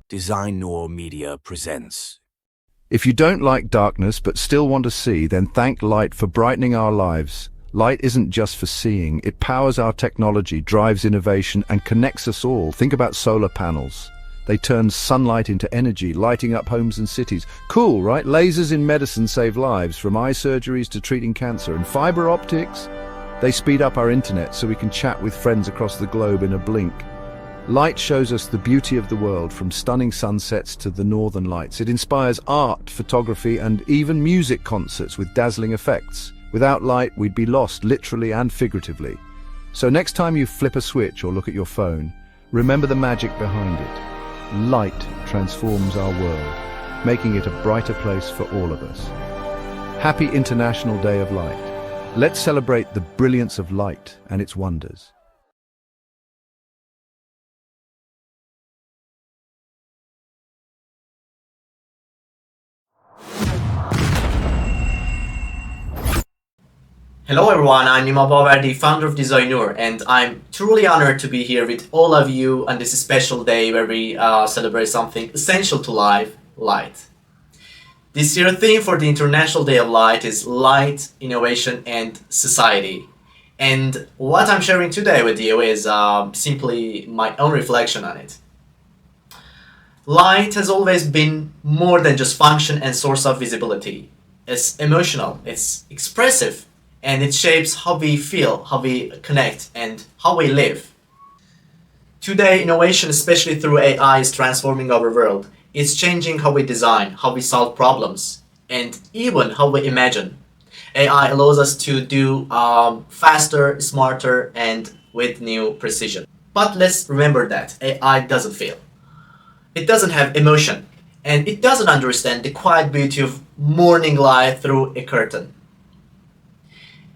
Designooor Media presents. If you don't like darkness but still want to see, then thank light for brightening our lives. Light isn't just for seeing, it powers our technology, drives innovation, and connects us all. Think about solar panels. They turn sunlight into energy, lighting up homes and cities. Cool, right? Lasers in medicine save lives, from eye surgeries to treating cancer. And fiber optics? They speed up our internet so we can chat with friends across the globe in a blink. Light shows us the beauty of the world, from stunning sunsets to the northern lights. It inspires art, photography, and even music concerts with dazzling effects. Without light, we'd be lost, literally and figuratively. So next time you flip a switch or look at your phone, remember the magic behind it. Light transforms our world, making it a brighter place for all of us. Happy International Day of Light. Let's celebrate the brilliance of light and its wonders. Hello everyone, I'm Nima Bavardi, founder of Designooor, and I'm truly honored to be here with all of you on this special day where we celebrate something essential to life, light. This year's theme for the International Day of Light is Light, Innovation and Society. And what I'm sharing today with you is simply my own reflection on it. Light has always been more than just function and source of visibility. It's emotional, it's expressive, and it shapes how we feel, how we connect, and how we live. Today, innovation, especially through AI, is transforming our world. It's changing how we design, how we solve problems, and even how we imagine. AI allows us to do faster, smarter, and with new precision. But let's remember that AI doesn't feel. It doesn't have emotion, and it doesn't understand the quiet beauty of morning light through a curtain.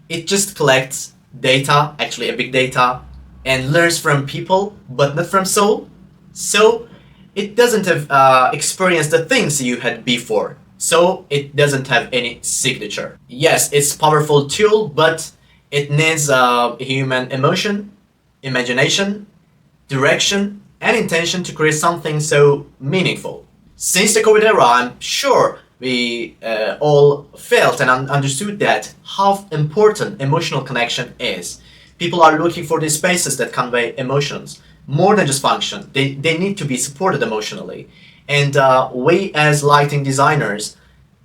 It just collects data, actually a big data, and learns from people, but not from soul. So it doesn't have experienced the things you had before. So it doesn't have any signature. Yes, it's a powerful tool, but it needs human emotion, imagination, direction, and intention to create something so meaningful. Since the COVID era, I'm sure we all felt and understood that how important emotional connection is. People are looking for these spaces that convey emotions, more than just function. They need to be supported emotionally. And we as lighting designers,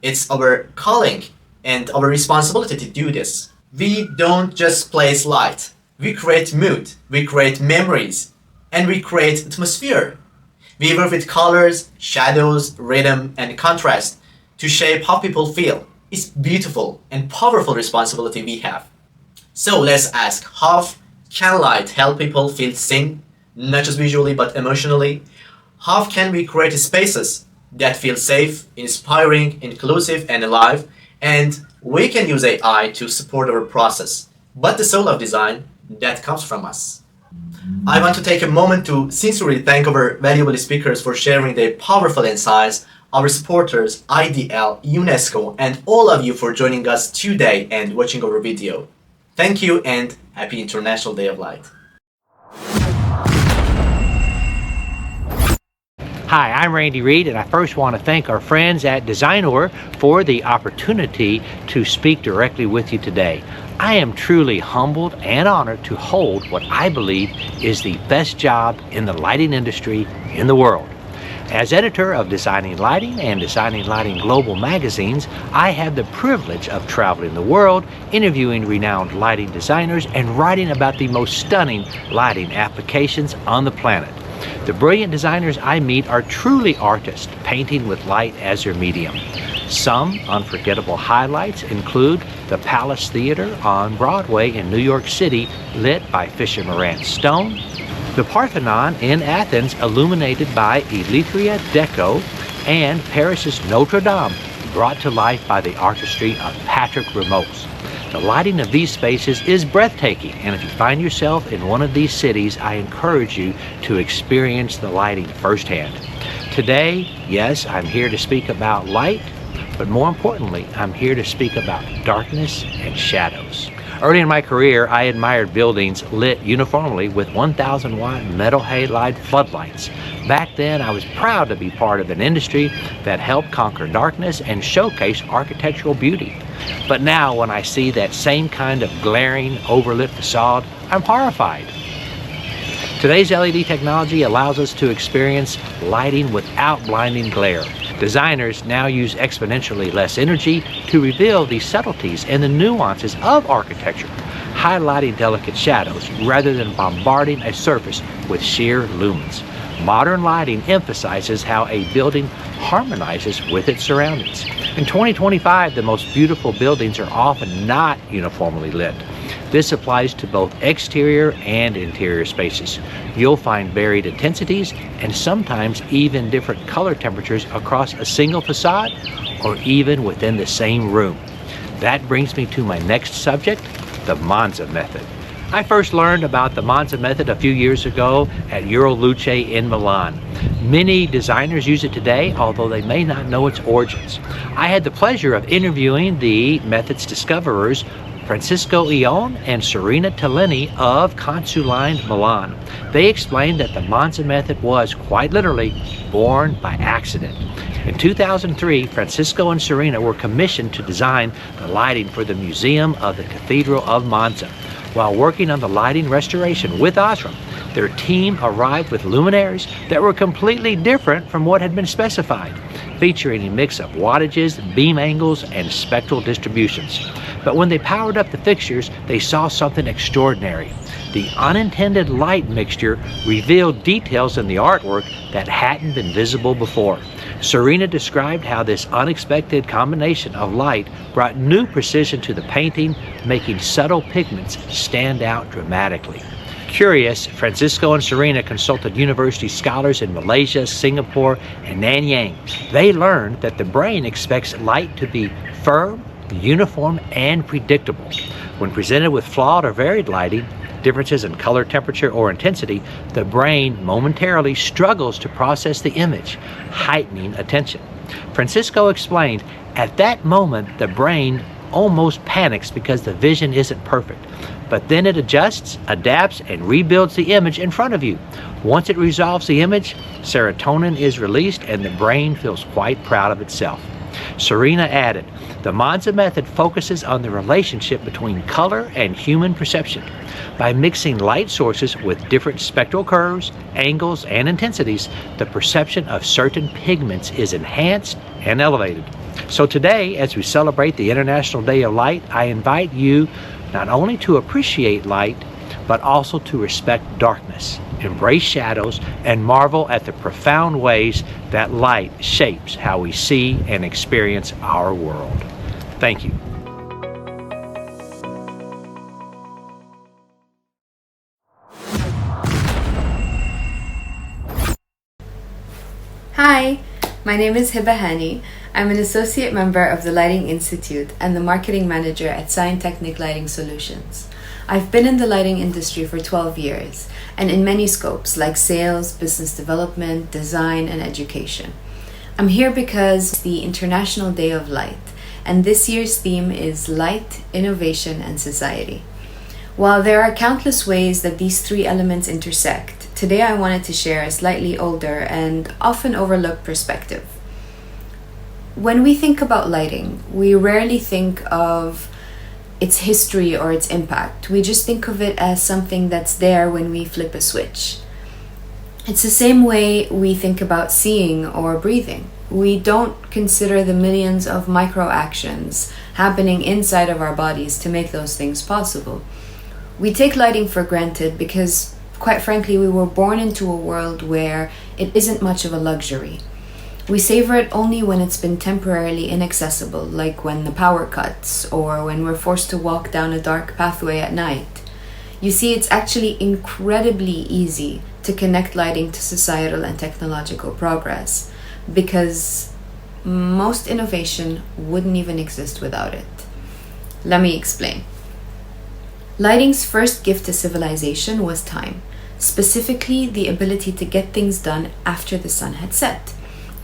it's our calling and our responsibility to do this. We don't just place light. We create mood, we create memories, and we create atmosphere. We work with colors, shadows, rhythm, and contrast to shape how people feel. It's beautiful and powerful responsibility we have. So let's ask, how can light help people feel seen, not just visually but emotionally? How can we create spaces that feel safe, inspiring, inclusive, and alive? And we can use AI to support our process, but the soul of design, that comes from us. I want to take a moment to sincerely thank our valuable speakers for sharing their powerful insights, our supporters, IDL, UNESCO, and all of you for joining us today and watching our video. Thank you and happy International Day of Light. Hi, I'm Randy Reed, and I first want to thank our friends at Designooor for the opportunity to speak directly with you today. I am truly humbled and honored to hold what I believe is the best job in the lighting industry in the world. As editor of Designing Lighting and Designing Lighting Global magazines, I have the privilege of traveling the world, interviewing renowned lighting designers, and writing about the most stunning lighting applications on the planet. The brilliant designers I meet are truly artists, painting with light as their medium. Some unforgettable highlights include the Palace Theater on Broadway in New York City, lit by Fisher Moran Stone, the Parthenon in Athens, illuminated by Elytria Deco, and Paris's Notre Dame, brought to life by the artistry of Patrick Ramos. The lighting of these spaces is breathtaking, and if you find yourself in one of these cities, I encourage you to experience the lighting firsthand. Today, yes, I'm here to speak about light, but more importantly, I'm here to speak about darkness and shadows. Early in my career, I admired buildings lit uniformly with 1,000-watt metal halide floodlights. Back then, I was proud to be part of an industry that helped conquer darkness and showcase architectural beauty. But now, when I see that same kind of glaring, overlit facade, I'm horrified. Today's LED technology allows us to experience lighting without blinding glare. Designers now use exponentially less energy to reveal the subtleties and the nuances of architecture, highlighting delicate shadows rather than bombarding a surface with sheer lumens. Modern lighting emphasizes how a building harmonizes with its surroundings. In 2025, the most beautiful buildings are often not uniformly lit. This applies to both exterior and interior spaces. You'll find varied intensities and sometimes even different color temperatures across a single facade or even within the same room. That brings me to my next subject, the Monza method. I first learned about the Monza method a few years ago at Luce in Milan. Many designers use it today, although they may not know its origins. I had the pleasure of interviewing the method's discoverers, Francesco Ione and Serena Tellini of Consuline, Milan. They explained that the Monza method was, quite literally, born by accident. In 2003, Francesco and Serena were commissioned to design the lighting for the Museum of the Cathedral of Monza. While working on the lighting restoration with Osram, their team arrived with luminaires that were completely different from what had been specified, featuring a mix of wattages, beam angles, and spectral distributions. But when they powered up the fixtures, they saw something extraordinary. The unintended light mixture revealed details in the artwork that hadn't been visible before. Serena described how this unexpected combination of light brought new precision to the painting, making subtle pigments stand out dramatically. Curious, Francisco and Serena consulted university scholars in Malaysia, Singapore, and Nanyang. They learned that the brain expects light to be firm, uniform, and predictable. When presented with flawed or varied lighting, differences in color, temperature, or intensity, the brain momentarily struggles to process the image, heightening attention. Francisco explained, at that moment, the brain almost panics because the vision isn't perfect. But then it adjusts, adapts, and rebuilds the image in front of you. Once it resolves the image, serotonin is released and the brain feels quite proud of itself. Serena added, the Monza method focuses on the relationship between color and human perception. By mixing light sources with different spectral curves, angles, and intensities, the perception of certain pigments is enhanced and elevated. So today, as we celebrate the International Day of Light, I invite you not only to appreciate light, but also to respect darkness, embrace shadows, and marvel at the profound ways that light shapes how we see and experience our world. Thank you. Hi, my name is Hiba Hani. I'm an associate member of the Lighting Institute and the marketing manager at Scientechnic Lighting Solutions. I've been in the lighting industry for 12 years and in many scopes like sales, business development, design, and education. I'm here because it's the International Day of Light, and this year's theme is Light, Innovation, and Society. While there are countless ways that these three elements intersect, today I wanted to share a slightly older and often overlooked perspective. When we think about lighting, we rarely think of its history or its impact. We just think of it as something that's there when we flip a switch. It's the same way we think about seeing or breathing. We don't consider the millions of micro actions happening inside of our bodies to make those things possible. We take lighting for granted because, quite frankly, we were born into a world where it isn't much of a luxury. We savor it only when it's been temporarily inaccessible, like when the power cuts or when we're forced to walk down a dark pathway at night. You see, it's actually incredibly easy to connect lighting to societal and technological progress because most innovation wouldn't even exist without it. Let me explain. Lighting's first gift to civilization was time, specifically the ability to get things done after the sun had set.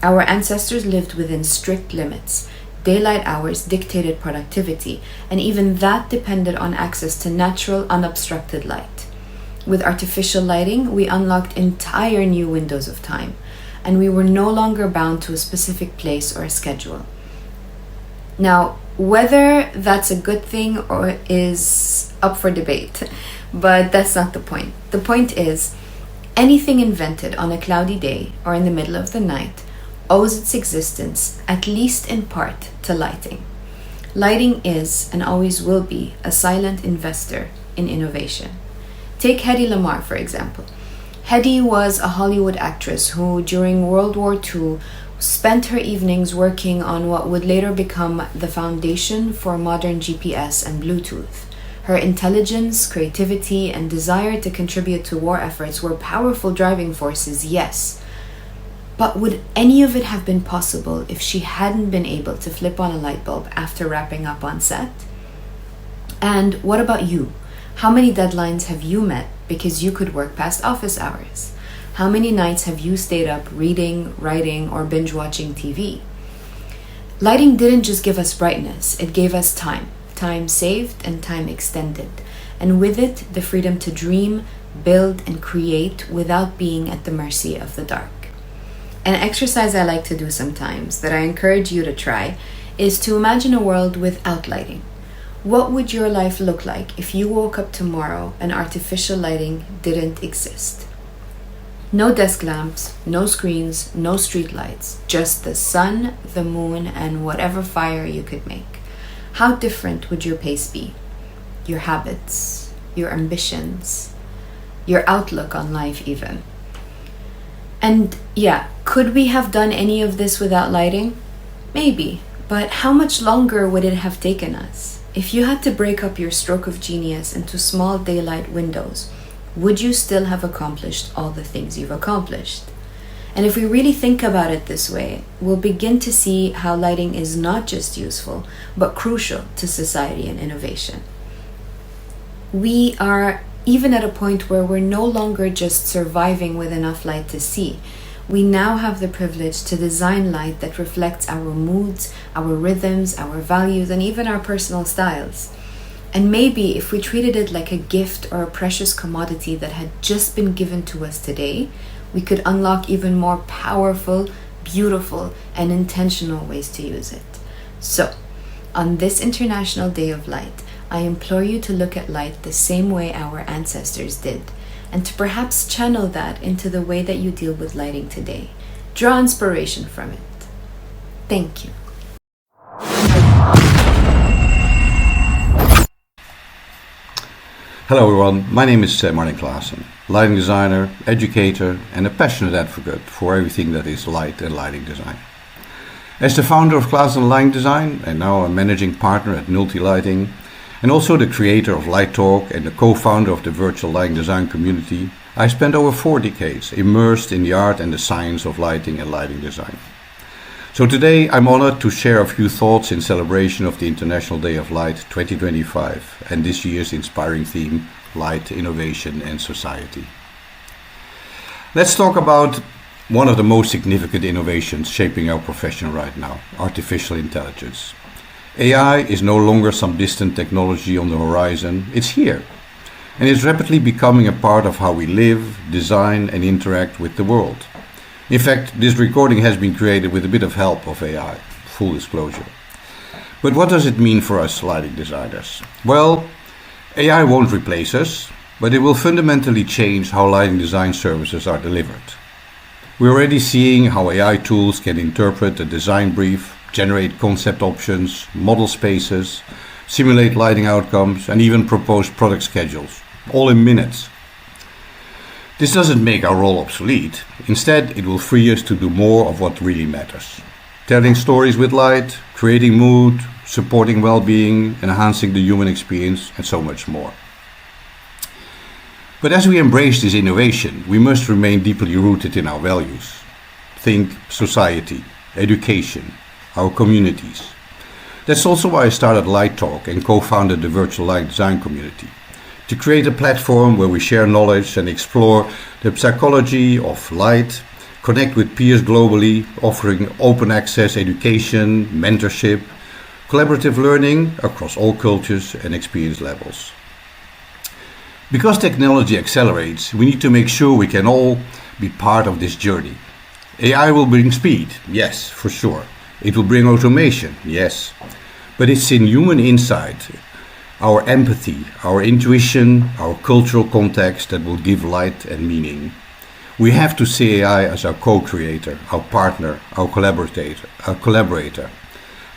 Our ancestors lived within strict limits, daylight hours dictated productivity, and even that depended on access to natural, unobstructed light. With artificial lighting, we unlocked entire new windows of time, and we were no longer bound to a specific place or a schedule. Now, whether that's a good thing or is up for debate, but that's not the point. The point is, anything invented on a cloudy day or in the middle of the night owes its existence, at least in part, to lighting. Lighting is, and always will be, a silent investor in innovation. Take Hedy Lamarr, for example. Hedy was a Hollywood actress who, during World War II, spent her evenings working on what would later become the foundation for modern GPS and Bluetooth. Her intelligence, creativity, and desire to contribute to war efforts were powerful driving forces, yes. But would any of it have been possible if she hadn't been able to flip on a light bulb after wrapping up on set? And what about you? How many deadlines have you met because you could work past office hours? How many nights have you stayed up reading, writing, or binge watching TV? Lighting didn't just give us brightness, it gave us time. Time saved and time extended. And with it, the freedom to dream, build, and create without being at the mercy of the dark. An exercise I like to do sometimes, that I encourage you to try, is to imagine a world without lighting. What would your life look like if you woke up tomorrow and artificial lighting didn't exist? No desk lamps, no screens, no street lights, just the sun, the moon, and whatever fire you could make. How different would your pace be? Your habits, your ambitions, your outlook on life even. And yeah, could we have done any of this without lighting? Maybe, but how much longer would it have taken us? If you had to break up your stroke of genius into small daylight windows, would you still have accomplished all the things you've accomplished? And if we really think about it this way, we'll begin to see how lighting is not just useful, but crucial to society and innovation. We are even at a point where we're no longer just surviving with enough light to see. We now have the privilege to design light that reflects our moods, our rhythms, our values, and even our personal styles. And maybe if we treated it like a gift or a precious commodity that had just been given to us today, we could unlock even more powerful, beautiful, and intentional ways to use it. So, on this International Day of Light, I implore you to look at light the same way our ancestors did, and to perhaps channel that into the way that you deal with lighting today. Draw inspiration from it. Thank you. Hello everyone, my name is Martin Klaassen, lighting designer, educator and a passionate advocate for everything that is light and lighting design. As the founder of Klaassen Lighting Design and now a managing partner at Multi Lighting, and also the creator of Light Talk and the co-founder of the virtual lighting design community, I spent over 4 decades immersed in the art and the science of lighting and lighting design. So today I'm honored to share a few thoughts in celebration of the International Day of Light 2025 and this year's inspiring theme, Light, Innovation and Society. Let's talk about one of the most significant innovations shaping our profession right now, artificial intelligence. AI is no longer some distant technology on the horizon, it's here. And it's rapidly becoming a part of how we live, design and interact with the world. In fact, this recording has been created with a bit of help of AI, full disclosure. But what does it mean for us lighting designers? Well, AI won't replace us, but it will fundamentally change how lighting design services are delivered. We're already seeing how AI tools can interpret a design brief, generate concept options, model spaces, simulate lighting outcomes, and even propose product schedules, all in minutes. This doesn't make our role obsolete. Instead, it will free us to do more of what really matters. Telling stories with light, creating mood, supporting well-being, enhancing the human experience, and so much more. But as we embrace this innovation, we must remain deeply rooted in our values. Think society, education, our communities. That's also why I started Light Talk and co-founded the virtual light design community, to create a platform where we share knowledge and explore the psychology of light, connect with peers globally, offering open access education, mentorship, collaborative learning across all cultures and experience levels. Because technology accelerates, we need to make sure we can all be part of this journey. AI will bring speed, yes, for sure. It will bring automation, yes. But it's in human insight, our empathy, our intuition, our cultural context that will give light and meaning. We have to see AI as our co-creator, our partner, our collaborator.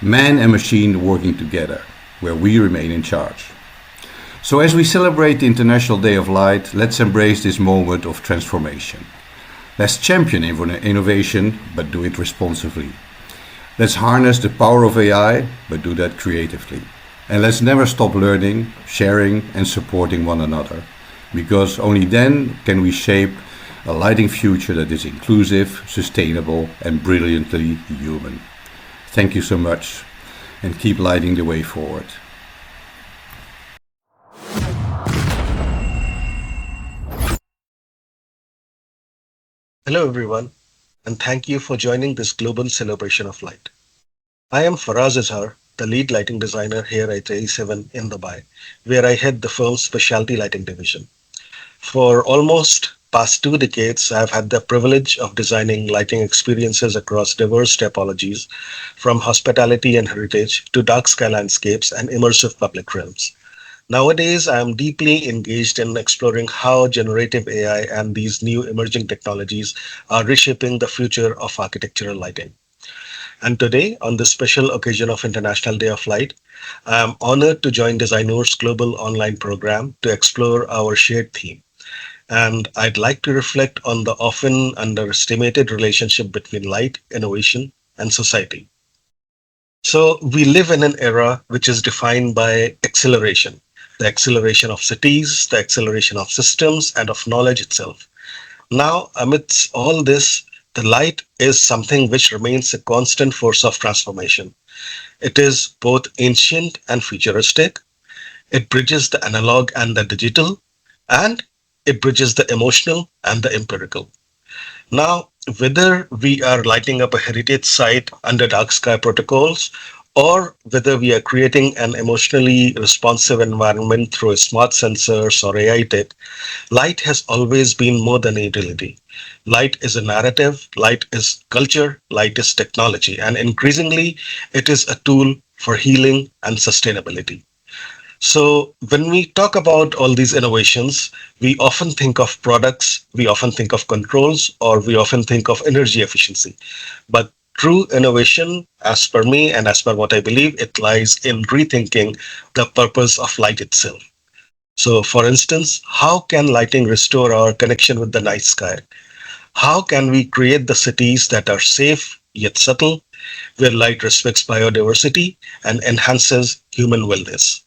Man and machine working together, where we remain in charge. So as we celebrate the International Day of Light, let's embrace this moment of transformation. Let's champion innovation, but do it responsibly. Let's harness the power of AI, but do that creatively. And let's never stop learning, sharing and supporting one another, because only then can we shape a lighting future that is inclusive, sustainable and brilliantly human. Thank you so much, and keep lighting the way forward. Hello everyone, and thank you for joining this global celebration of light. I am Faraz Azhar, the lead lighting designer here at A7 in Dubai, where I head the firm's specialty lighting division. For almost past 2 decades, I've had the privilege of designing lighting experiences across diverse typologies, from hospitality and heritage to dark sky landscapes and immersive public realms. Nowadays, I am deeply engaged in exploring how generative AI and these new emerging technologies are reshaping the future of architectural lighting. And today, on this special occasion of International Day of Light, I am honored to join Designooor's global online program to explore our shared theme. And I'd like to reflect on the often underestimated relationship between light, innovation, and society. So we live in an era which is defined by acceleration, the acceleration of cities, the acceleration of systems, and of knowledge itself. Now, amidst all this, the light is something which remains a constant force of transformation. It is both ancient and futuristic. It bridges the analog and the digital, and it bridges the emotional and the empirical. Now, whether we are lighting up a heritage site under dark sky protocols, or whether we are creating an emotionally responsive environment through smart sensors or AI tech, light has always been more than a utility. Light is a narrative, light is culture, light is technology, and increasingly, it is a tool for healing and sustainability. So, when we talk about all these innovations, we often think of products, we often think of controls, or we often think of energy efficiency. But true innovation, as per me and as per what I believe, it lies in rethinking the purpose of light itself. So, for instance, how can lighting restore our connection with the night sky? How can we create the cities that are safe yet subtle, where light respects biodiversity and enhances human wellness?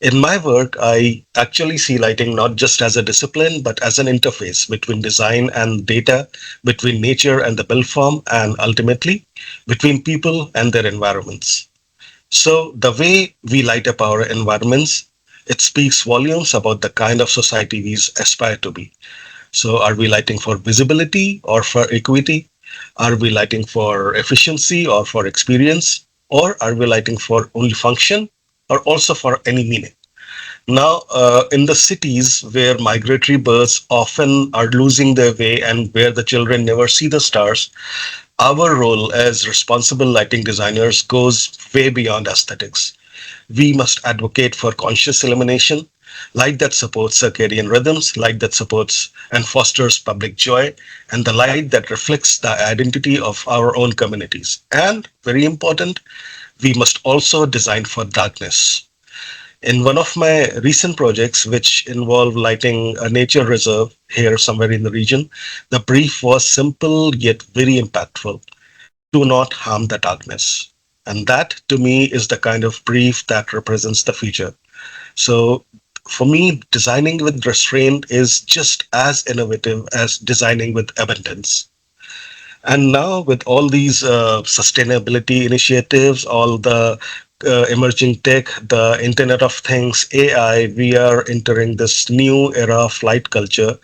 In my work, I actually see lighting not just as a discipline, but as an interface between design and data, between nature and the built form, and ultimately between people and their environments. So the way we light up our environments, it speaks volumes about the kind of society we aspire to be. So are we lighting for visibility or for equity? Are we lighting for efficiency or for experience? Or are we lighting for only function or also for any meaning? Now, in the cities where migratory birds often are losing their way and where the children never see the stars, our role as responsible lighting designers goes way beyond aesthetics. We must advocate for conscious illumination, light that supports circadian rhythms, light that supports and fosters public joy, and the light that reflects the identity of our own communities. And very important, we must also design for darkness. In one of my recent projects, which involved lighting a nature reserve here somewhere in the region, the brief was simple yet very impactful. Do not harm the darkness. And that, to me, is the kind of brief that represents the future. So, for me, designing with restraint is just as innovative as designing with abundance. And now, with all these sustainability initiatives, all the emerging tech, the Internet of Things, AI, we are entering this new era of light culture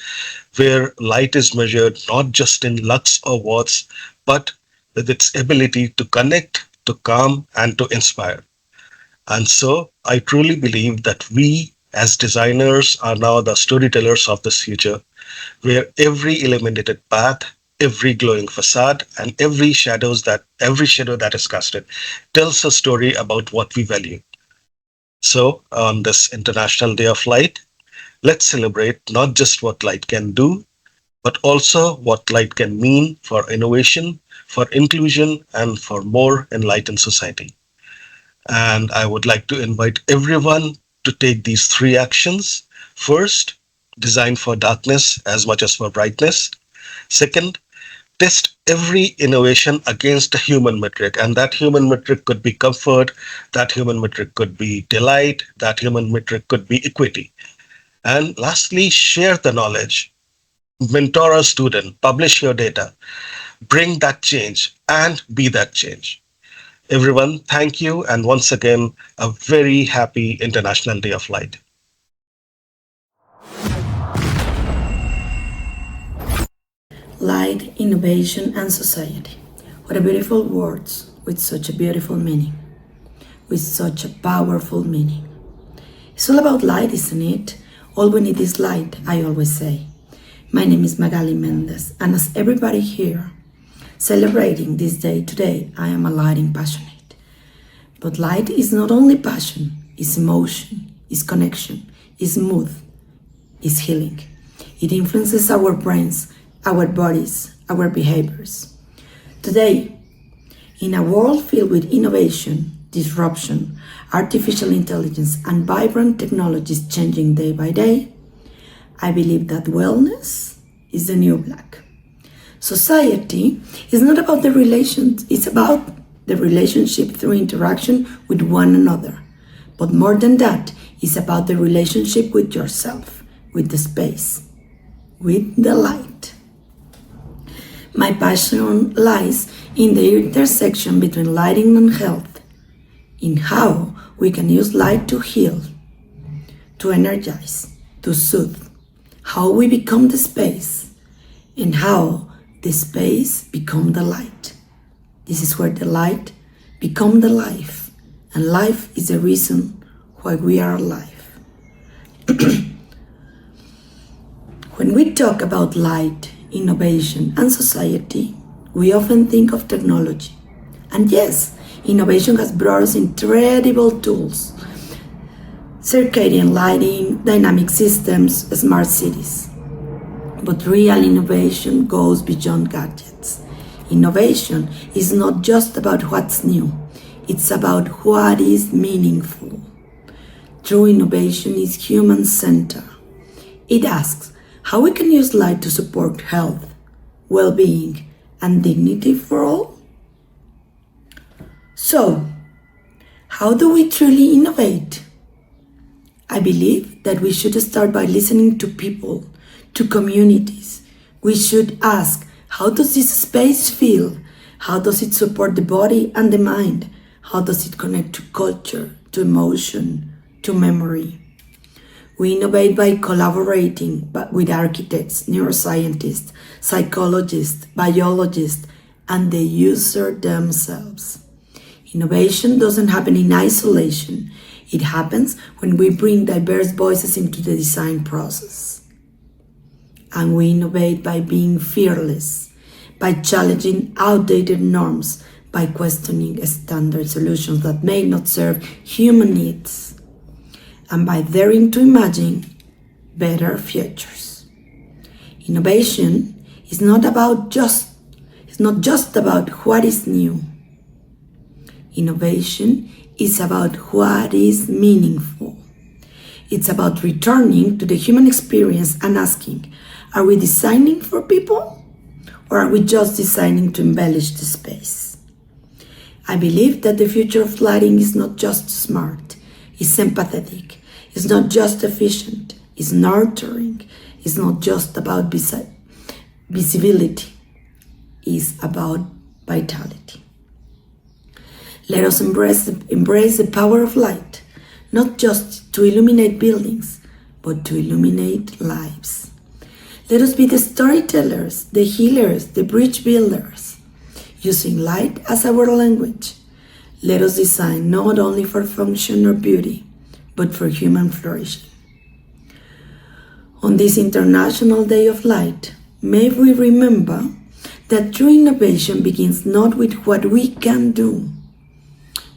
where light is measured not just in lux or watts, but with its ability to connect, to calm, and to inspire. And so I truly believe that we as designers are now the storytellers of this future, where every illuminated path, every glowing facade, and every shadow that is casted tells a story about what we value. So on this International Day of Light, let's celebrate not just what light can do, but also what light can mean for innovation, for inclusion, and for more enlightened society. And I would like to invite everyone to take these three actions. First, design for darkness as much as for brightness. Second, test every innovation against a human metric. And that human metric could be comfort, that human metric could be delight, that human metric could be equity. And lastly, share the knowledge. Mentor a student, publish your data, bring that change, and be that change. Everyone, thank you. And once again, a very happy International Day of Light. Light, innovation, and society. What a beautiful words with such a beautiful meaning, with such a powerful meaning. It's all about light, isn't it? All we need is light, I always say. My name is Magali Mendez, and as everybody here celebrating this day today, I am a lighting passionate. But light is not only passion, it's emotion, it's connection, it's mood, it's healing. It influences our brains, our bodies, our behaviors. Today, in a world filled with innovation, disruption, artificial intelligence, and vibrant technologies changing day by day, I believe that wellness is the new black. Society is not about the relations, it's about the relationship through interaction with one another. But more than that, it's about the relationship with yourself, with the space, with the light. My passion lies in the intersection between lighting and health, in how we can use light to heal, to energize, to soothe, how we become the space, and how the space become the light. This is where the light become the life, and life is the reason why we are alive. When we talk about light, innovation, and society, we often think of technology. And yes, innovation has brought us incredible tools: circadian lighting, dynamic systems, smart cities. But real innovation goes beyond gadgets. Innovation is not just about what's new, it's about what is meaningful. True innovation is human-centered. It asks how we can use light to support health, well-being, and dignity for all. So, how do we truly innovate? I believe that we should start by listening to people, to communities. We should ask, how does this space feel? How does it support the body and the mind? How does it connect to culture, to emotion, to memory? We innovate by collaborating with architects, neuroscientists, psychologists, biologists, and the user themselves. Innovation doesn't happen in isolation. It happens when we bring diverse voices into the design process. And we innovate by being fearless, by challenging outdated norms, by questioning standard solutions that may not serve human needs, and by daring to imagine better futures. Innovation is not just about what is new. Innovation is about what is meaningful. It's about returning to the human experience and asking, are we designing for people, or are we just designing to embellish the space? I believe that the future of lighting is not just smart, it's empathetic, it's not just efficient, it's nurturing, it's not just about visibility, it's about vitality. Let us embrace the power of light, not just to illuminate buildings, but to illuminate lives. Let us be the storytellers, the healers, the bridge builders, using light as our language, Let us design not only for function or beauty, but for human flourishing. On this International Day of Light, may we remember that true innovation begins not with what we can do,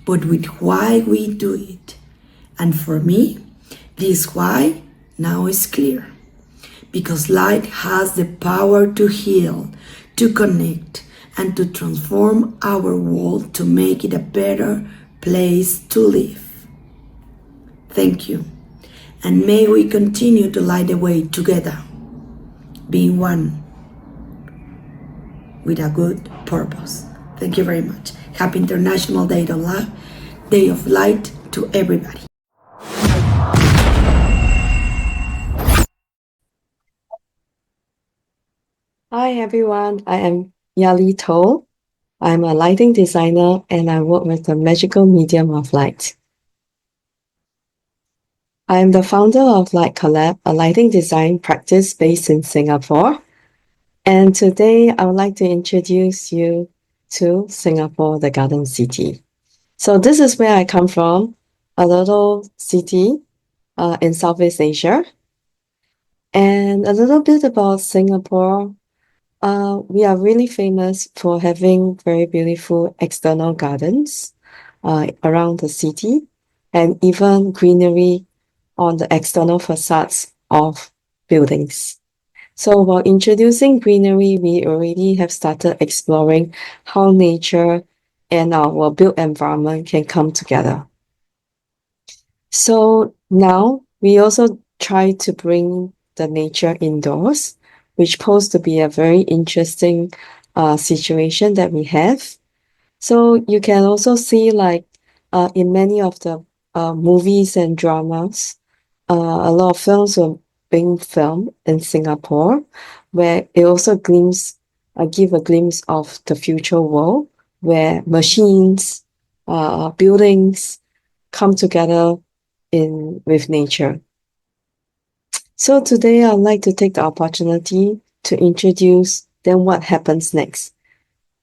but with why we do it. And for me, this why now is clear. Because light has the power to heal, to connect, and to transform our world to make it a better place to live. Thank you. And may we continue to light the way together, being one with a good purpose. Thank you very much. Happy International Day of Light to everybody. Hi everyone, I am Yali To. I'm a lighting designer and I work with the magical medium of light. I am the founder of Light Collab, a lighting design practice based in Singapore. And today I would like to introduce you to Singapore, the Garden City. So this is where I come from, a little city in Southeast Asia. And a little bit about Singapore. We are really famous for having very beautiful external gardens around the city and even greenery on the external facades of buildings. So while introducing greenery, we already have started exploring how nature and our built environment can come together. So now we also try to bring the nature indoors, which posed to be a very interesting situation that we have. So you can also see in many of the movies and dramas, a lot of films were being filmed in Singapore, where it also give a glimpse of the future world, where machines, buildings come together with nature. So today I'd like to take the opportunity to introduce then what happens next.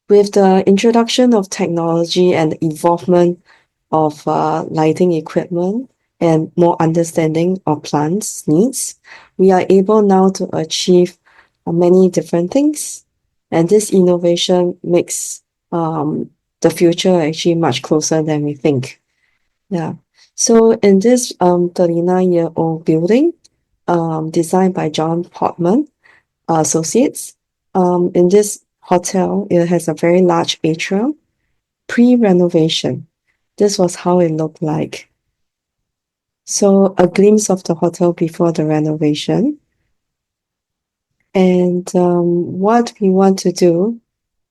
With the introduction of technology and the involvement of lighting equipment and more understanding of plants' needs, we are able now to achieve many different things. And this innovation makes the future actually much closer than we think. Yeah. So in this 39-year-old building, designed by John Portman Associates. In this hotel, it has a very large atrium. Pre-renovation, this was how it looked like. So a glimpse of the hotel before the renovation. And what we want to do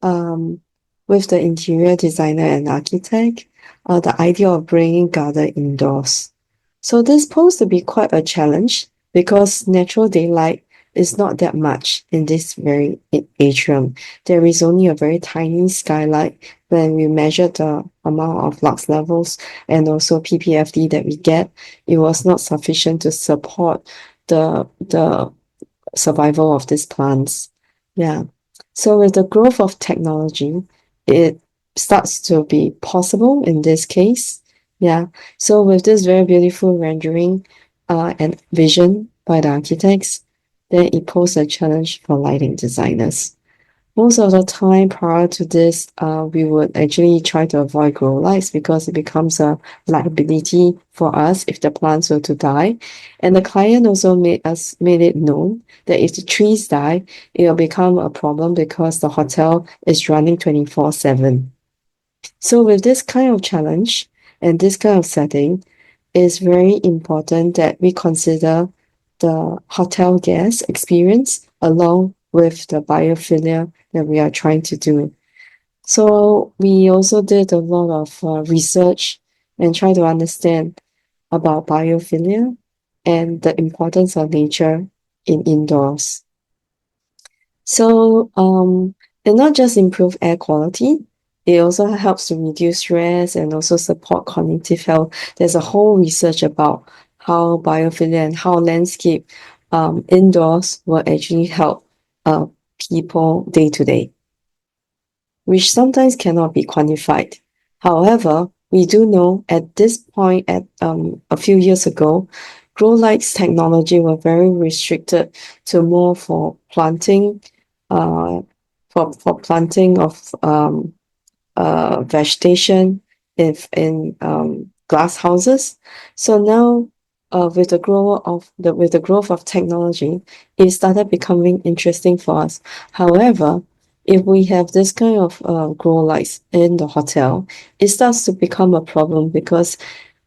with the interior designer and architect, the idea of bringing garden indoors. So this posed to be quite a challenge because natural daylight is not that much in this very atrium. There is only a very tiny skylight. When we measured the amount of lux levels and also PPFD that we get, it was not sufficient to support the survival of these plants. Yeah. So with the growth of technology, it starts to be possible in this case. Yeah. So with this very beautiful rendering and vision by the architects, then it poses a challenge for lighting designers. Most of the time prior to this, we would actually try to avoid grow lights because it becomes a liability for us if the plants were to die. And the client also made it known that if the trees die, it will become a problem because the hotel is running 24/7. So with this kind of challenge and this kind of setting, it's very important that we consider the hotel guest experience along with the biophilia that we are trying to do. So we also did a lot of research and try to understand about biophilia and the importance of nature in indoors. So it not just improve air quality, it also helps to reduce stress and also support cognitive health. There's a whole research about how biophilia and how landscape indoors will actually help people day to day, which sometimes cannot be quantified. However, we do know at this point, at a few years ago, grow lights technology were very restricted to more for planting, for planting of vegetation if in glass houses. So now, with the growth of technology, it started becoming interesting for us. However, if we have this kind of grow lights in the hotel, it starts to become a problem because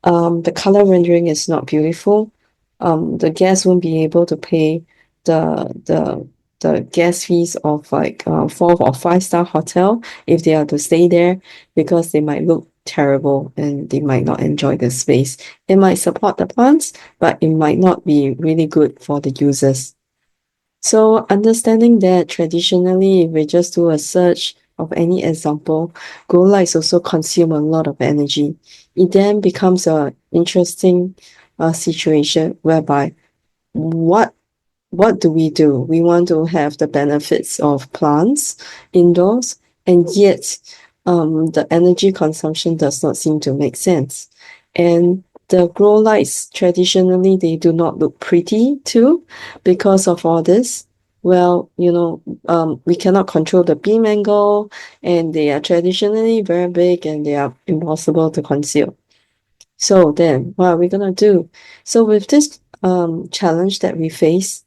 the color rendering is not beautiful. The guests won't be able to pay the the guest fees of like 4 or 5 star hotel if they are to stay there, because they might look terrible and they might not enjoy the space. It might support the plants, but it might not be really good for the users. So understanding that traditionally, if we just do a search of any example, grow lights also consume a lot of energy. It then becomes a interesting situation whereby what do? We want to have the benefits of plants indoors, and yet the energy consumption does not seem to make sense. And the grow lights, traditionally, they do not look pretty too because of all this. Well, we cannot control the beam angle, and they are traditionally very big and they are impossible to conceal. So then, what are we gonna do? So with this challenge that we face,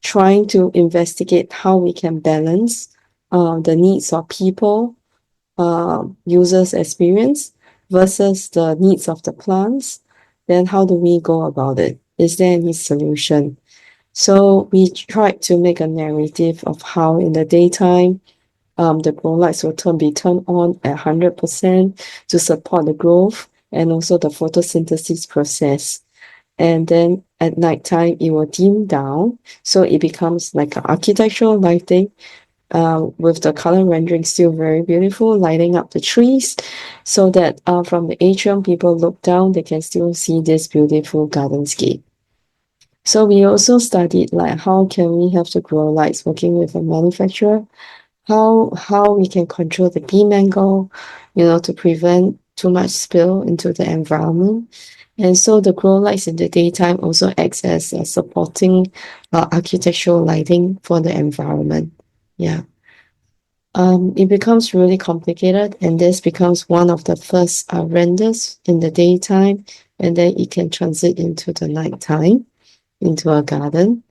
trying to investigate how we can balance the needs of people, users' experience versus the needs of the plants, then how do we go about it? Is there any solution? So we tried to make a narrative of how in the daytime, the grow lights will be turned on at 100% to support the growth and also the photosynthesis process. And then at nighttime, it will dim down, so it becomes like an architectural lighting, with the color rendering still very beautiful, lighting up the trees, so that from the atrium, people look down, they can still see this beautiful gardenscape. So we also studied like how can we have the grow lights working with a manufacturer, how we can control the beam angle, to prevent too much spill into the environment. And so the grow lights in the daytime also acts as a supporting architectural lighting for the environment. Yeah. It becomes really complicated, and this becomes one of the first renders in the daytime, and then it can transit into the nighttime, into a garden.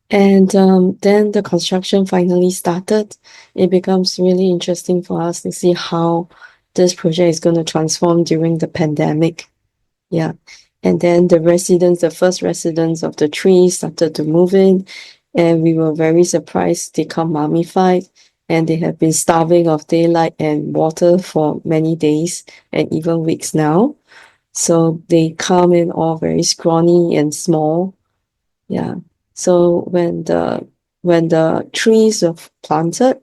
And then the construction finally started. It becomes really interesting for us to see how this project is going to transform during the pandemic. Yeah. And then the first residents of the tree started to move in, and we were very surprised. They come mummified, and they have been starving of daylight and water for many days and even weeks now. So they come in all very scrawny and small. Yeah. So when the trees were planted,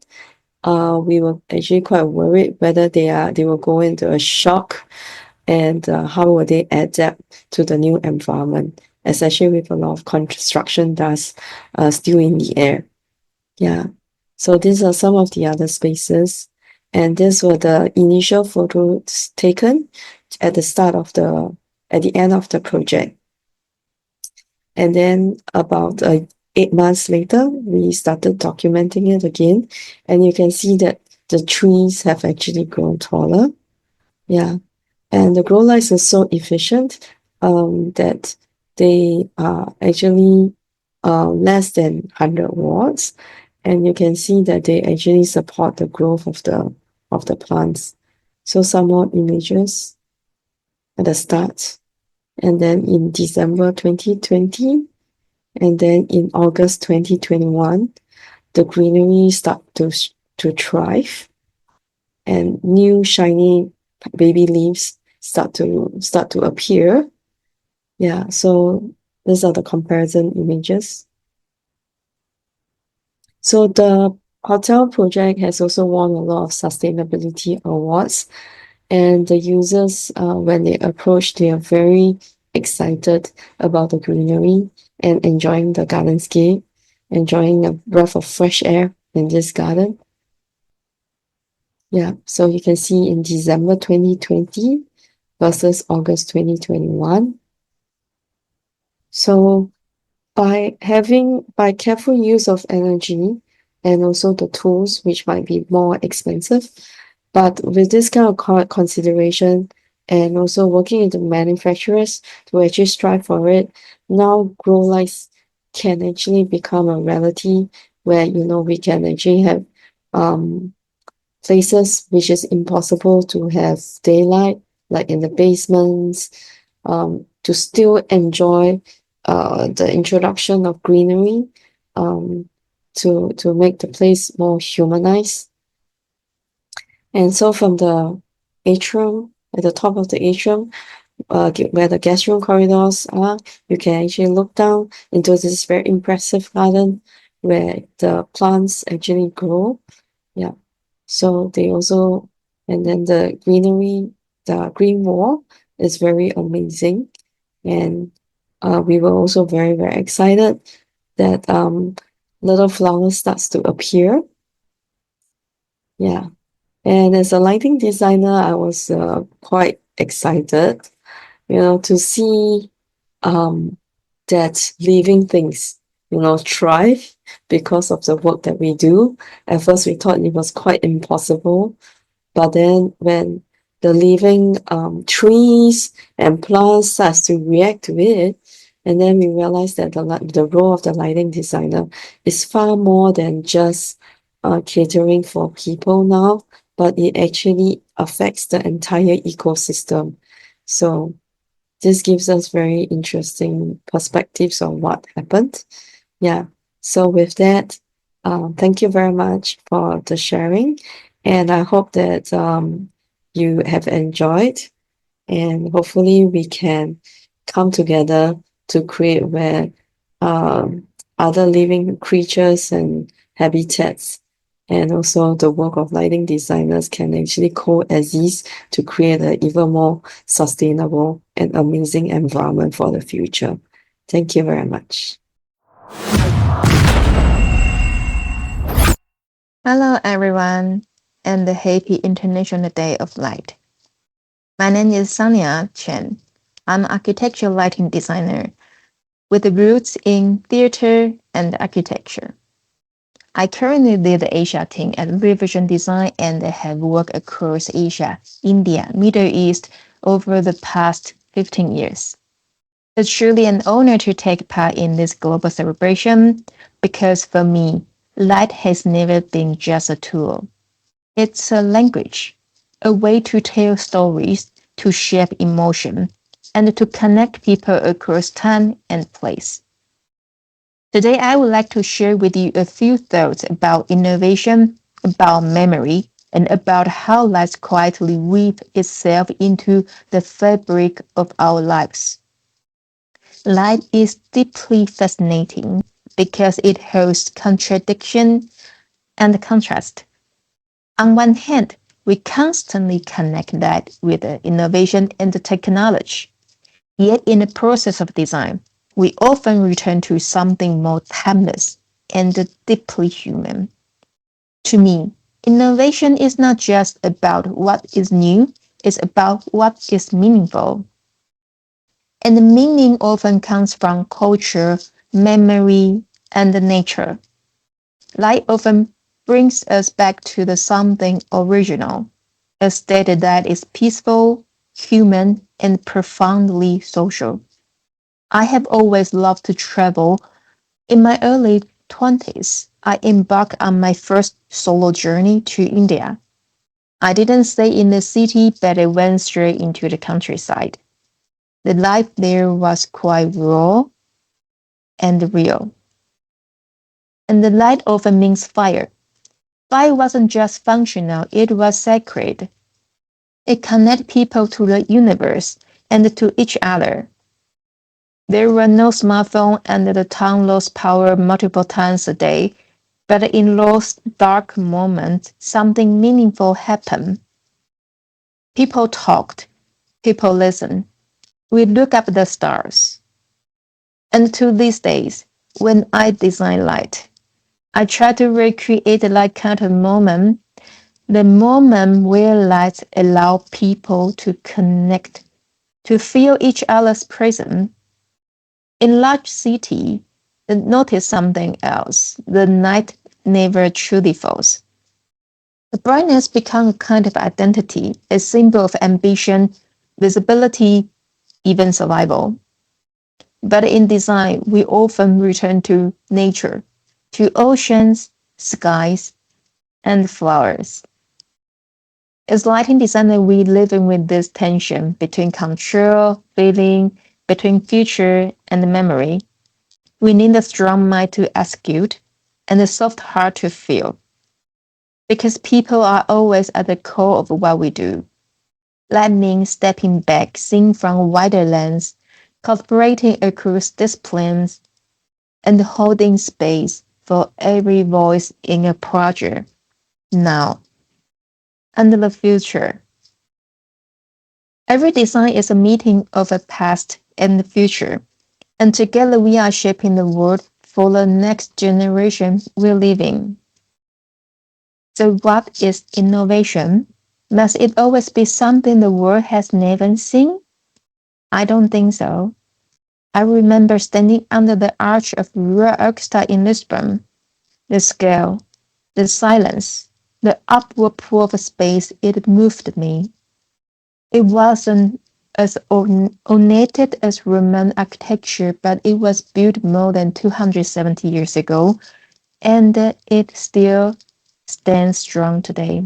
we were actually quite worried whether they will go into a shock, and how will they adapt to the new environment, especially with a lot of construction dust still in the air. Yeah. So these are some of the other spaces, and these were the initial photos taken at the end of the project. And then about 8 months later, we started documenting it again, and you can see that the trees have actually grown taller. Yeah. And the grow lights are so efficient that they are actually less than 100 watts, and you can see that they actually support the growth of the plants. So some more images at the start. And then in December 2020, and then in August 2021, the greenery start to thrive, and new shiny baby leaves start to appear. Yeah, so these are the comparison images. So the hotel project has also won a lot of sustainability awards. And the users, when they approach, they are very excited about the greenery and enjoying the gardenscape, enjoying a breath of fresh air in this garden. Yeah, so you can see in December 2020 versus August 2021. So by careful use of energy and also the tools, which might be more expensive, but with this kind of consideration and also working with the manufacturers to actually strive for it, now grow lights can actually become a reality where, we can actually have places which is impossible to have daylight, like in the basements, to still enjoy the introduction of greenery, to make the place more humanized. And so from the atrium, at the top of the atrium, where the guest room corridors are, you can actually look down into this very impressive garden where the plants actually grow. Yeah. So they also, and then the greenery, the green wall is very amazing. And we were also very, very excited that little flowers starts to appear. Yeah. And as a lighting designer, I was quite excited, to see that living things, thrive because of the work that we do. At first, we thought it was quite impossible, but then when the living trees and plants starts to react to it, and then we realize that the role of the lighting designer is far more than just catering for people now, but it actually affects the entire ecosystem. So this gives us very interesting perspectives on what happened. Yeah. So with that, thank you very much for the sharing, and I hope that you have enjoyed, and hopefully we can come together to create where other living creatures and habitats and also the work of lighting designers can actually coexist to create an even more sustainable and amazing environment for the future. Thank you very much. Hello everyone, and a happy International Day of Light. My name is Sonia Chen. I'm an architectural lighting designer with roots in theater and architecture. I currently lead the Asia team at Revision Design and have worked across Asia, India, Middle East over the past 15 years. It's truly an honor to take part in this global celebration because for me, light has never been just a tool. It's a language, a way to tell stories, to shape emotion, and to connect people across time and place. Today, I would like to share with you a few thoughts about innovation, about memory, and about how light quietly weaves itself into the fabric of our lives. Light is deeply fascinating because it holds contradiction and contrast. On one hand, we constantly connect that with innovation and technology. Yet in the process of design, we often return to something more timeless and deeply human. To me, innovation is not just about what is new, it's about what is meaningful. And the meaning often comes from culture, memory, and nature. Light often brings us back to the something original, a state that is peaceful, human, and profoundly social. I have always loved to travel. In my early 20s, I embarked on my first solo journey to India. I didn't stay in the city, but I went straight into the countryside. The life there was quite raw and real. And the light often means fire. Fire wasn't just functional, it was sacred. It connected people to the universe and to each other. There were no smartphones and the town lost power multiple times a day, but in those dark moments, something meaningful happened. People talked, people listened. We looked up at the stars. And to these days, when I design light, I try to recreate that kind of moment. the moment where lights allow people to connect, to feel each other's presence. In large city, notice something else. The night never truly falls. The brightness becomes a kind of identity, a symbol of ambition, visibility, even survival. But in design, we often return to nature, to oceans, skies, and flowers. As lighting designer, we living with this tension between control, feeling, between future and memory. We need a strong mind to execute and a soft heart to feel. Because people are always at the core of what we do. That means stepping back, seeing from a wider lens, collaborating across disciplines, and holding space for every voice in a project, now and the future. Every design is a meeting of the past and the future, and together we are shaping the world for the next generation we're living. So what is innovation? Must it always be something the world has never seen? I don't think so. I remember standing under the arch of Royal Orchestra in Lisbon. The scale, the silence, the upward pull of space, it moved me. It wasn't as ornate as Roman architecture, but it was built more than 270 years ago, and it still stands strong today.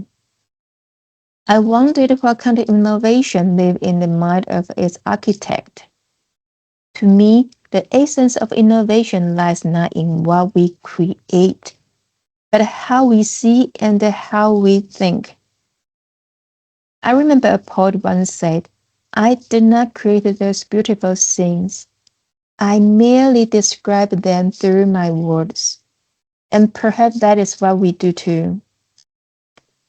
I wondered what kind of innovation lived in the mind of its architect. To me, the essence of innovation lies not in what we create, but how we see and how we think. I remember a poet once said, I did not create those beautiful things. I merely describe them through my words. And perhaps that is what we do too.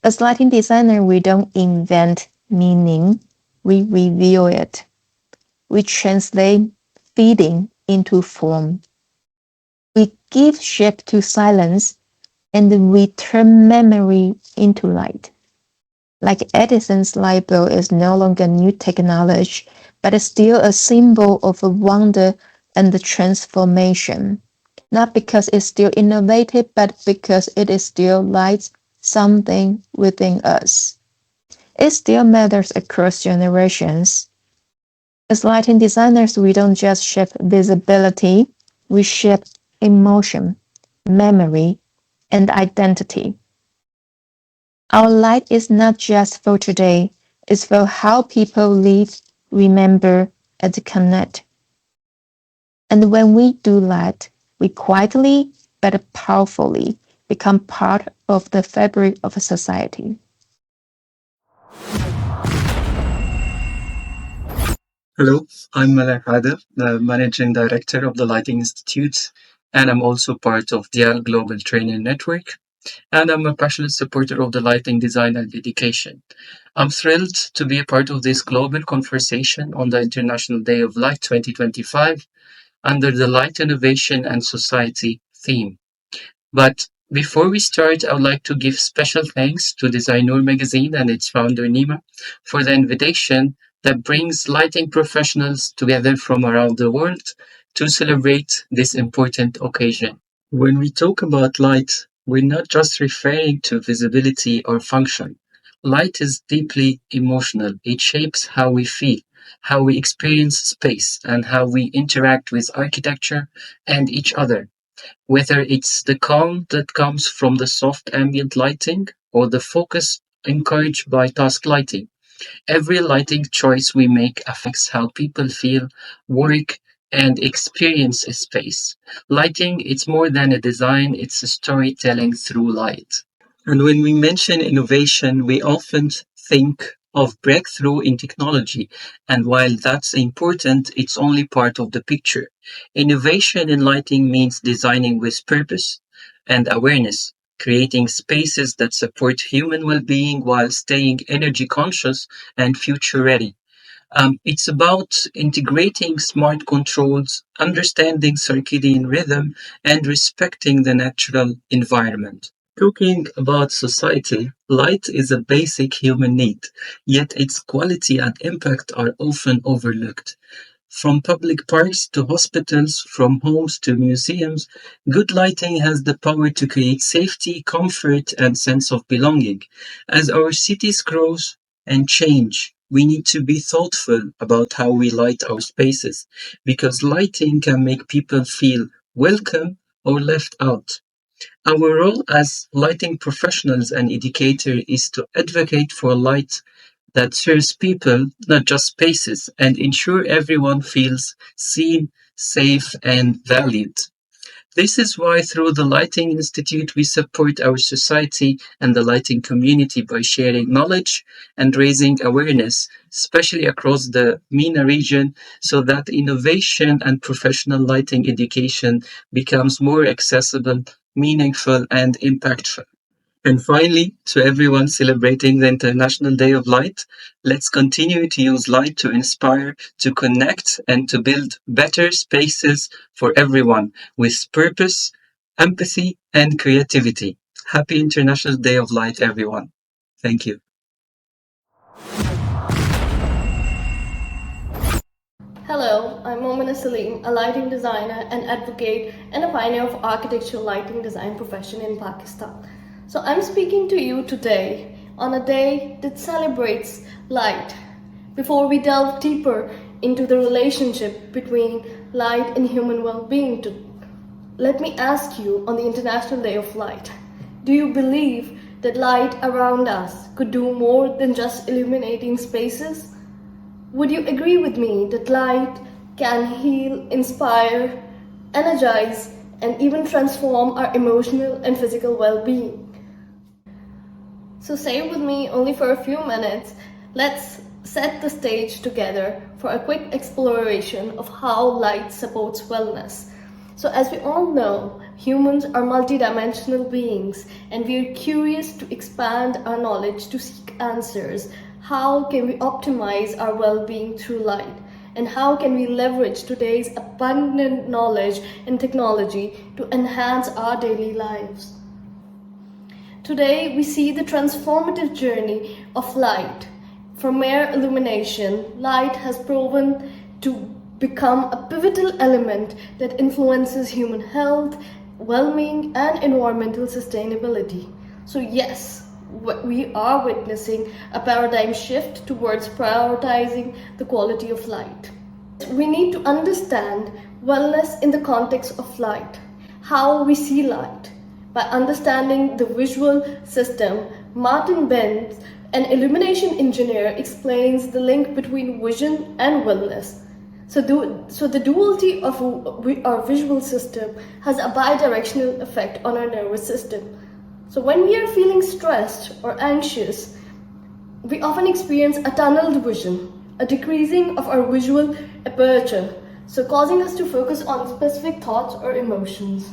As lighting designer, we don't invent meaning, we reveal it. We translate feeling into form. We give shape to silence, and we turn memory into light. Like Edison's light bulb is no longer new technology, but still a symbol of wonder and transformation. Not because it's still innovative, but because it is still lights something within us. It still matters across generations. As lighting designers, we don't just shape visibility, we shape emotion, memory, and identity. Our light is not just for today, it's for how people live, remember, and connect. And when we do that, we quietly but powerfully become part of the fabric of society. Hello, I'm Malak Adil, the Managing Director of the Lighting Institute, and I'm also part of the Global Training Network, and I'm a passionate supporter of the lighting design and education. I'm thrilled to be a part of this global conversation on the International Day of Light 2025 under the Light Innovation and Society theme. But before we start, I would like to give special thanks to Designooor magazine and its founder Nima for the invitation that brings lighting professionals together from around the world to celebrate this important occasion. When we talk about light, we're not just referring to visibility or function. Light is deeply emotional. It shapes how we feel, how we experience space, and how we interact with architecture and each other. Whether it's the calm that comes from the soft ambient lighting or the focus encouraged by task lighting, every lighting choice we make affects how people feel, work, and experience a space. Lighting, it's more than a design, it's a storytelling through light. And when we mention innovation, we often think of breakthrough in technology. And while that's important, it's only part of the picture. Innovation in lighting means designing with purpose and awareness, creating spaces that support human well being while staying energy conscious and future ready. It's about integrating smart controls, understanding circadian rhythm, and respecting the natural environment. Talking about society, light is a basic human need, yet its quality and impact are often overlooked. From public parks to hospitals, from homes to museums, good lighting has the power to create safety, comfort, and sense of belonging. As our cities grow and change, we need to be thoughtful about how we light our spaces, because lighting can make people feel welcome or left out. Our role as lighting professionals and educators is to advocate for light that serves people, not just spaces, and ensure everyone feels seen, safe, and valued. This is why, through the Lighting Institute, we support our society and the lighting community by sharing knowledge and raising awareness, especially across the MENA region, so that innovation and professional lighting education becomes more accessible, meaningful, and impactful. And finally, to everyone celebrating the International Day of Light, let's continue to use light to inspire, to connect, and to build better spaces for everyone with purpose, empathy, and creativity. Happy International Day of Light, everyone. Thank you. Hello, I'm Momina Salim, a lighting designer and advocate and a pioneer of architectural lighting design profession in Pakistan. So I'm speaking to you today on a day that celebrates light. Before we delve deeper into the relationship between light and human well-being, let me ask you on the International Day of Light, do you believe that light around us could do more than just illuminating spaces? Would you agree with me that light can heal, inspire, energize, and even transform our emotional and physical well-being? So stay with me only for a few minutes. Let's set the stage together for a quick exploration of how light supports wellness. So as we all know, humans are multidimensional beings, and we are curious to expand our knowledge to seek answers. How can we optimize our well-being through light? And how can we leverage today's abundant knowledge and technology to enhance our daily lives? Today, we see the transformative journey of light. From mere illumination, light has proven to become a pivotal element that influences human health, well-being, and environmental sustainability. So yes, we are witnessing a paradigm shift towards prioritizing the quality of light. We need to understand wellness in the context of light, how we see light. By understanding the visual system, Martin Benz, an illumination engineer, explains the link between vision and wellness. So the duality of our visual system has a bidirectional effect on our nervous system. So when we are feeling stressed or anxious, we often experience a tunneled vision, a decreasing of our visual aperture, so causing us to focus on specific thoughts or emotions.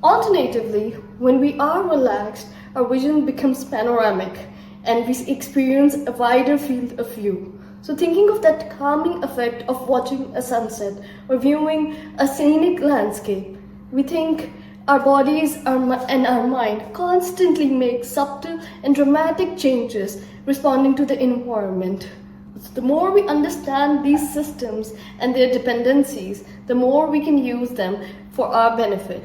Alternatively, when we are relaxed, our vision becomes panoramic and we experience a wider field of view. So thinking of that calming effect of watching a sunset or viewing a scenic landscape, we think our bodies and our mind constantly make subtle and dramatic changes responding to the environment. So the more we understand these systems and their dependencies, the more we can use them for our benefit.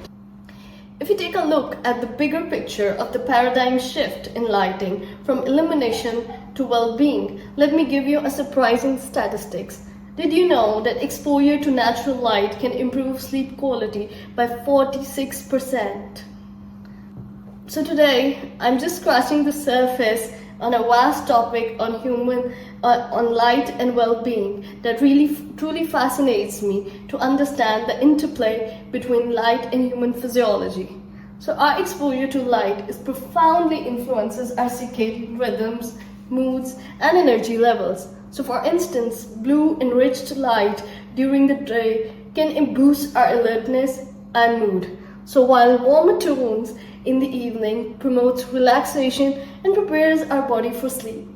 If you take a look at the bigger picture of the paradigm shift in lighting from illumination to well-being, let me give you a surprising statistics. Did you know that exposure to natural light can improve sleep quality by 46%? So today, I'm just scratching the surface on a vast topic on on light and well-being that really truly fascinates me to understand the interplay between light and human physiology. So our exposure to light profoundly influences our circadian rhythms, moods, and energy levels. So for instance, blue enriched light during the day can boost our alertness and mood. So while warmer tones in the evening promotes relaxation and prepares our body for sleep.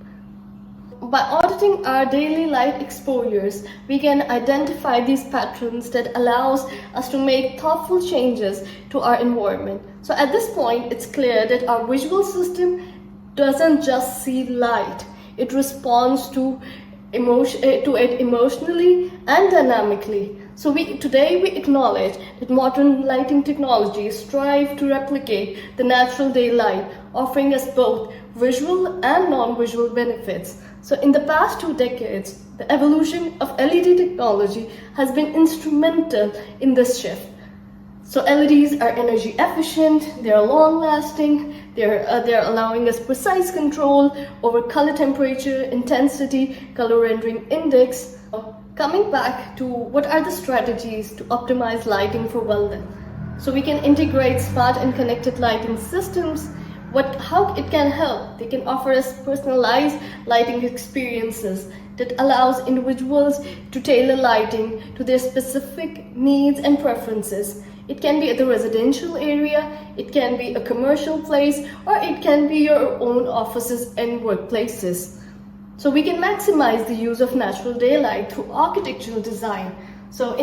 by auditing our daily light exposures, we can identify these patterns that allows us to make thoughtful changes to our environment. So at this point, it's clear that our visual system doesn't just see light, it responds to it emotionally and dynamically. So today we acknowledge that modern lighting technologies strive to replicate the natural daylight, offering us both visual and non-visual benefits. So in the past 2 decades, the evolution of LED technology has been instrumental in this shift. So LEDs are energy efficient, they're long lasting, they're allowing us precise control over color temperature, intensity, color rendering index. Coming back to what are the strategies to optimize lighting for wellness. So we can integrate smart and connected lighting systems. How it can help? They can offer us personalized lighting experiences that allows individuals to tailor lighting to their specific needs and preferences. It can be at the residential area, it can be a commercial place, or it can be your own offices and workplaces. So we can maximize the use of natural daylight through architectural design. So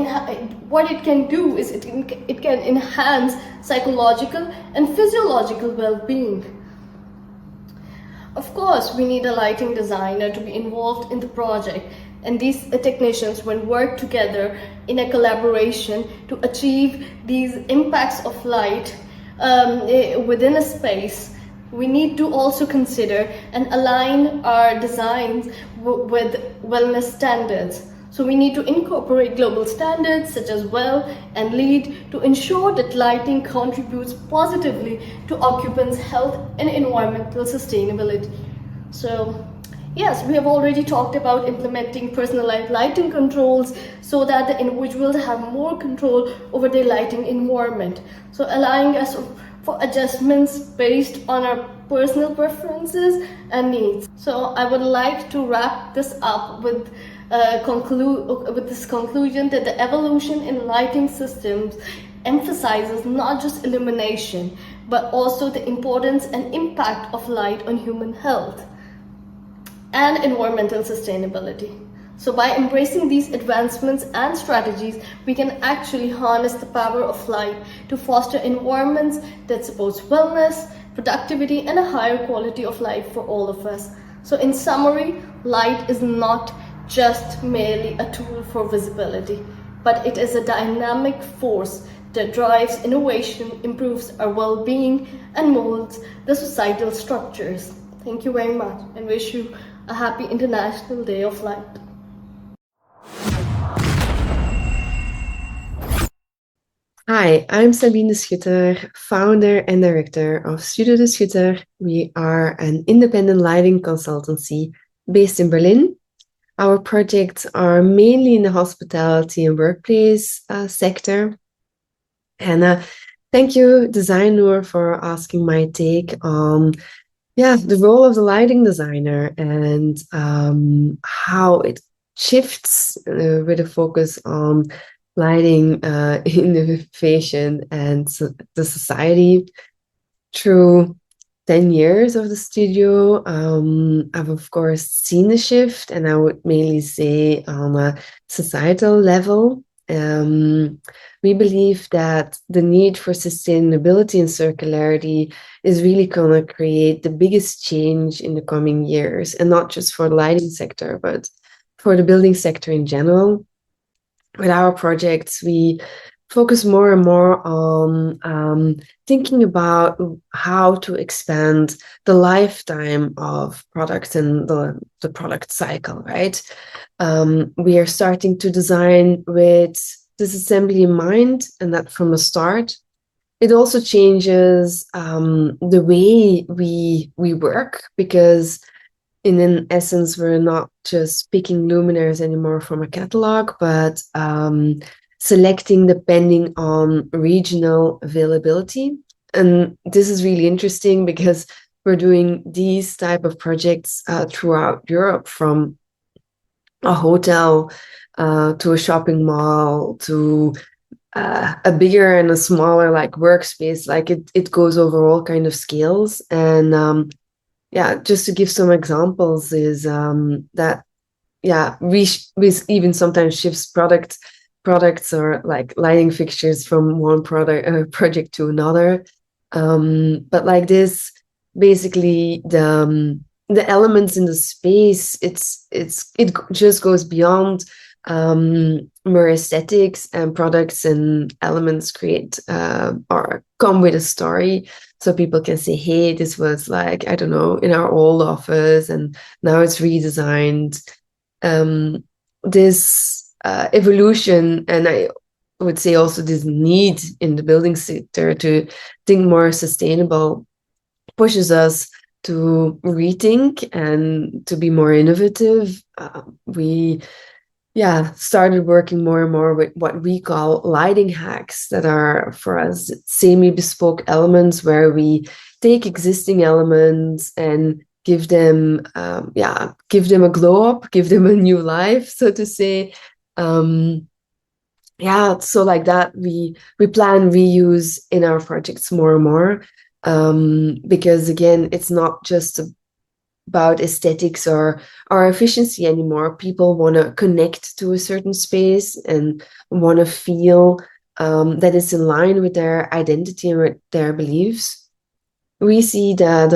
what it can do is it can enhance psychological and physiological well-being. Of course, we need a lighting designer to be involved in the project, and these technicians will work together in a collaboration to achieve these impacts of light within a space. We need to also consider and align our designs with wellness standards. So we need to incorporate global standards such as WELL and LEED to ensure that lighting contributes positively to occupants' health and environmental sustainability. So yes, we have already talked about implementing personalized lighting controls so that the individuals have more control over their lighting environment. So allowing us for adjustments based on our personal preferences and needs. So I would like to wrap this up with this conclusion that the evolution in lighting systems emphasizes not just illumination, but also the importance and impact of light on human health and environmental sustainability. So by embracing these advancements and strategies, we can actually harness the power of light to foster environments that supports wellness, productivity, and a higher quality of life for all of us. So in summary, light is not just merely a tool for visibility, but it is a dynamic force that drives innovation, improves our well-being, and molds the societal structures. Thank you very much, and wish you a happy International Day of Light. Hi, I'm Sabine de Schutter, founder and director of Studio de Schutter. We are an independent lighting consultancy based in Berlin. Our projects are mainly in the hospitality and workplace sector. And thank you, Designooor, for asking my take on the role of the lighting designer and how it shifts with a focus on lighting innovation and the society. Through 10 years of the studio, I've of course seen the shift, and I would mainly say on a societal level. We believe that the need for sustainability and circularity is really going to create the biggest change in the coming years, and not just for the lighting sector, but for the building sector in general. With our projects, we focus more and more on thinking about how to expand the lifetime of products and the product cycle, right? We are starting to design with disassembly in mind, and that from the start. It also changes the way we work, because in essence, we're not just picking luminaires anymore from a catalog, but selecting depending on regional availability. And this is really interesting because we're doing these type of projects throughout Europe, from a hotel to a shopping mall to a bigger and a smaller like workspace. Like it goes over all kind of scales. And yeah, just to give some examples is that yeah, we even sometimes shifts products or like lighting fixtures from one project to another. But like this, basically the elements in the space, it just goes beyond more aesthetics, and products and elements create or come with a story. So people can say, hey, this was like, I don't know, in our old office and now it's redesigned. This evolution, and I would say also this need in the building sector to think more sustainable, pushes us to rethink and to be more innovative. We started working more and more with what we call lighting hacks, that are for us semi-bespoke elements where we take existing elements and give them a glow up, give them a new life, so to say. So like that, we plan reuse in our projects more and more, because again, it's not just about aesthetics or efficiency anymore. People want to connect to a certain space and want to feel that it's in line with their identity and with their beliefs. We see that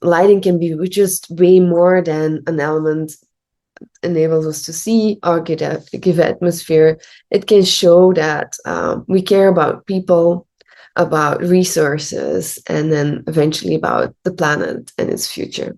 lighting can be just way more than an element enables us to see or give atmosphere. It can show that we care about people, about resources, and then eventually about the planet and its future.